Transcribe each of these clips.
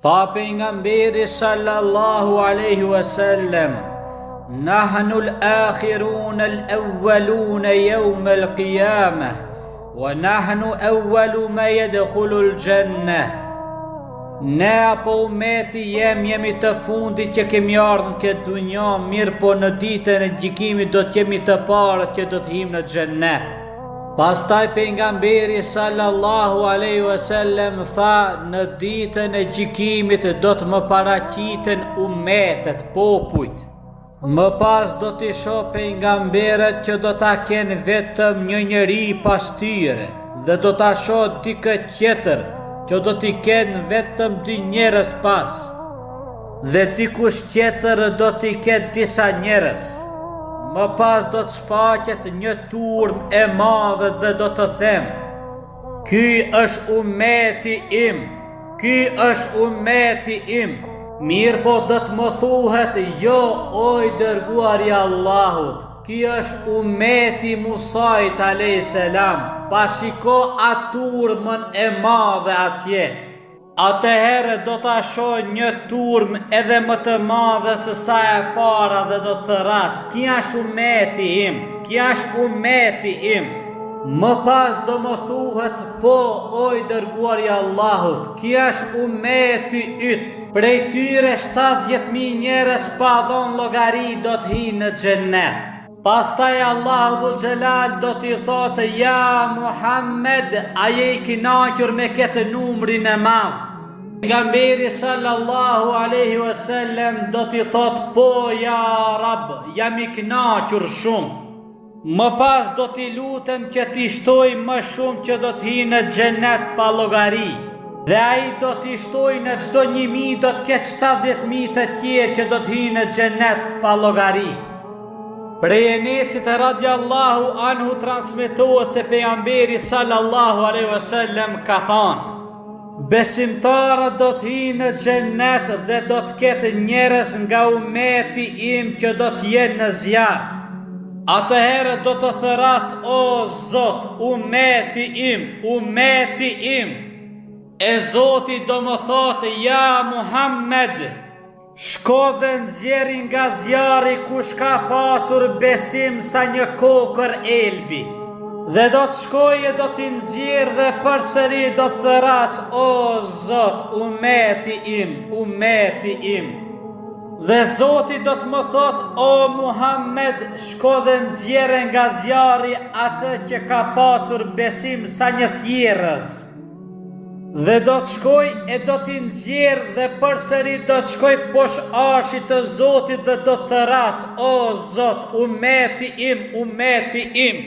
Tha pejgamberi sallallahu alaihi wasallam: Nahnu al-akhirun al-awwalun yawm al-qiyamah wa nahnu awwalu ma yadkhulu al-jannah. Ne apo umeti jemi të fundit që kemi ardhur në këtë dunjë, mirë po në ditën e gjykimit do të jemi të parët që do të him në xhennet. Pastaj pejgamberi sallallahu alaihi wasallam tha: në ditën e gjykimit do të më paraqiten umetet, popujt. Më pas do t'i shoh pejgamberët që do ta kenë vetëm një njeri pas tyre, dhe do ta shoh dikë tjetër që do t'i kenë vetëm 2 njerëz pas, dhe dikush tjetër do t'i ketë disa njerëz. Më pas do të shfaqet një turm e madhe dhe do të them: ky është umeti im, ky është umeti im. Mirë po do të më thuhet: jo, o i dërguari i Allahut, ky është umeti Musait alayhis salam. Pa shiko atë turmën e madhe atje. Atëherë do ta shoh një turm edhe më të madhe se sa e para dhe do të thras: ky është umeti im, ky është umeti im. Më pas do më thuhet: po, o i dërguari i Allahut, ky është umeti yt. Prej tyre 70.000 njerëz pa dhon llogari do të hyjnë në xhennet. Pastaj Allahu dhul xhelal do t'i thotë: ja Muhammed, a je i kënaqur me këtë numrin e madh? Pejgamberi sallallahu alaihi wasallam do t'i thotë: po ja Rab, jam i kënaqur shumë. Më pas do t'i lutem që t'i shtoj më shumë që do t'hi në xhenet pa llogari. Dhe ai do t'i shtoj në çdo 1000 do të ketë 70.000 të tjerë që do t'hi në xhenet pa llogari. Prej Enesit radiallahu anhu transmetohet se pejgamberi sallallahu alaihi wasallam ka thënë: besimtarët do të hyjnë në xhennet dhe do të ketë njerëz nga umeti im që do të jenë në zjarr. Atëherë do të thëras: o Zot, umeti im, umeti im. E Zoti do më thotë: ja Muhammed, shko dhe nxjerri nga zjarri kush ka pasur besim sa një kokër elbi. Dhe do të shkoj e do t'i nxjerr dhe përsëri do të thëras: o Zot, umeti im, umeti im. Dhe Zoti do të më thotë: o Muhammed, shko dhe nxjerrë nga zjarri atë që ka pasur besim sa një thjerrës. Dhe do të shkoj e do t'i nxjerr dhe përsëri do të shkoj poshtë arshit të Zotit dhe do të thëras: o Zot, umeti im, umeti im.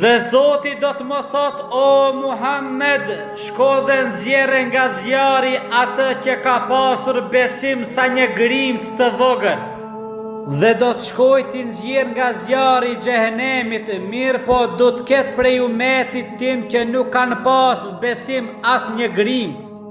Dhe Zoti do të më thot: o Muhammed, shko dhe nxjerrë nga zjarri atë që ka pasur besim sa një grimc të vogël. Dhe do të shkoj t'i nxjerr nga zjarri i xhehenemit, mirë po do të ketë prej umetit tim që nuk kanë pas besim as një grimc.